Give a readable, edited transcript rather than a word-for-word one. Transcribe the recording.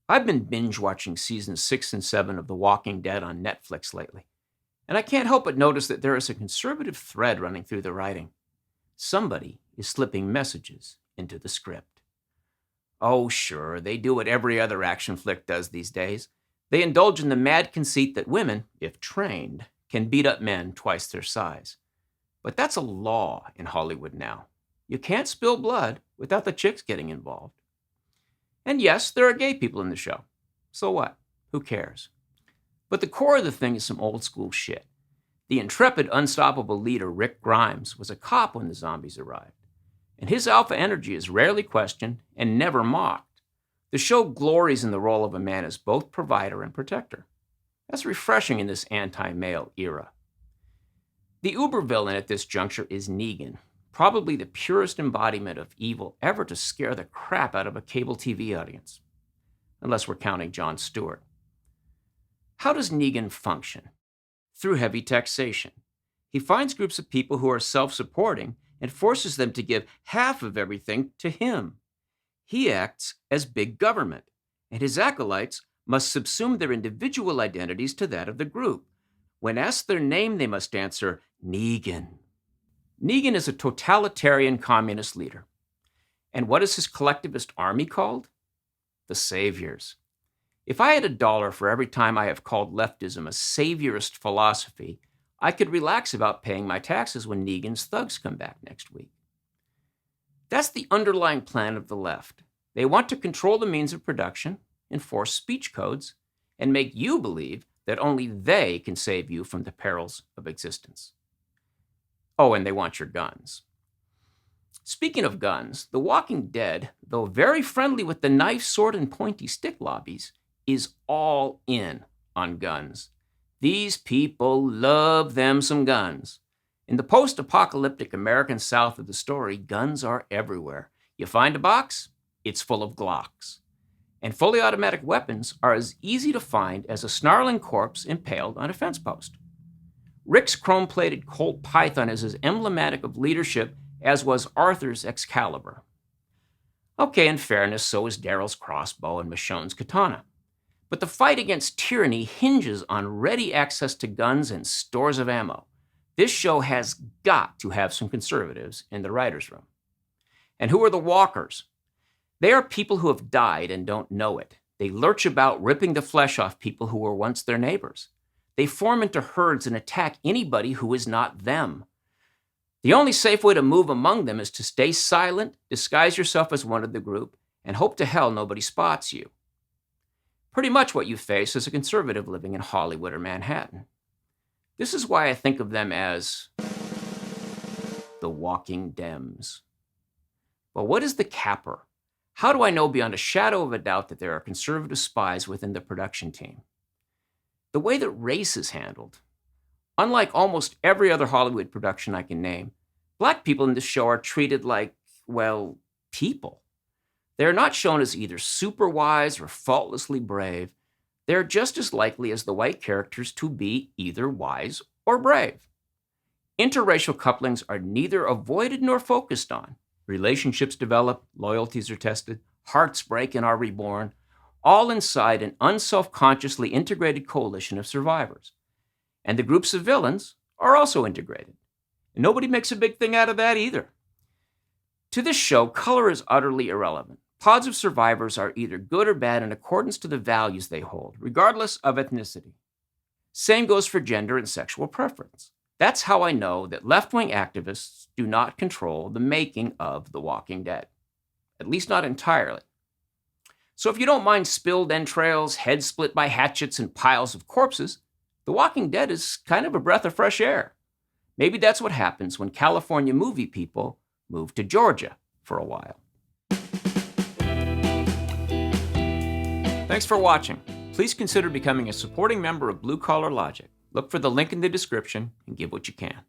I've been binge watching seasons 6 and 7 of The Walking Dead on Netflix lately, and I can't help but notice that there is a conservative thread running through the writing. Somebody is slipping messages into the script. Oh, sure, they do what every other action flick does these days. They indulge in the mad conceit that women, if trained, can beat up men twice their size. But that's a law in Hollywood now. You can't spill blood without the chicks getting involved. And yes, there are gay people in the show. So what? Who cares? But the core of the thing is some old school shit. The intrepid, unstoppable leader, Rick Grimes, was a cop when the zombies arrived. And his alpha energy is rarely questioned and never mocked. The show glories in the role of a man as both provider and protector. That's refreshing in this anti-male era. The uber villain at this juncture is Negan, probably the purest embodiment of evil ever to scare the crap out of a cable TV audience. Unless we're counting Jon Stewart. How does Negan function? Through heavy taxation. He finds groups of people who are self-supporting and forces them to give half of everything to him. He acts as big government, and his acolytes must subsume their individual identities to that of the group. When asked their name, they must answer, Negan. Negan is a totalitarian communist leader. And what is his collectivist army called? The Saviors. If I had $1 for every time I have called leftism a saviorist philosophy, I could relax about paying my taxes when Negan's thugs come back next week. That's the underlying plan of the left. They want to control the means of production, enforce speech codes, and make you believe that only they can save you from the perils of existence. Oh, and they want your guns. Speaking of guns, The Walking Dead, though very friendly with the knife, sword, and pointy stick lobbies, is all in on guns. These people love them some guns. In the post-apocalyptic American South of the story, guns are everywhere. You find a box, it's full of Glocks. And fully automatic weapons are as easy to find as a snarling corpse impaled on a fence post. Rick's chrome-plated Colt Python is as emblematic of leadership as was Arthur's Excalibur. Okay, in fairness, so is Daryl's crossbow and Michonne's katana. But the fight against tyranny hinges on ready access to guns and stores of ammo. This show has got to have some conservatives in the writer's room. And who are the walkers? They are people who have died and don't know it. They lurch about ripping the flesh off people who were once their neighbors. They form into herds and attack anybody who is not them. The only safe way to move among them is to stay silent, disguise yourself as one of the group, and hope to hell nobody spots you. Pretty much what you face as a conservative living in Hollywood or Manhattan. This is why I think of them as the walking Dems. Well, what is the capper? How do I know beyond a shadow of a doubt that there are conservative spies within the production team? The way that race is handled. Unlike almost every other Hollywood production I can name, black people in this show are treated like, well, people. They are not shown as either super wise or faultlessly brave. They are just as likely as the white characters to be either wise or brave. Interracial couplings are neither avoided nor focused on. Relationships develop, loyalties are tested, hearts break and are reborn, all inside an unself-consciously integrated coalition of survivors. And the groups of villains are also integrated. And nobody makes a big thing out of that either. To this show, color is utterly irrelevant. Pods of survivors are either good or bad in accordance to the values they hold, regardless of ethnicity. Same goes for gender and sexual preference. That's how I know that left-wing activists do not control the making of The Walking Dead. At least not entirely. So if you don't mind spilled entrails, heads split by hatchets, and piles of corpses, The Walking Dead is kind of a breath of fresh air. Maybe that's what happens when California movie people move to Georgia for a while. Thanks for watching. Please consider becoming a supporting member of Blue Collar Logic. Look for the link in the description and give what you can.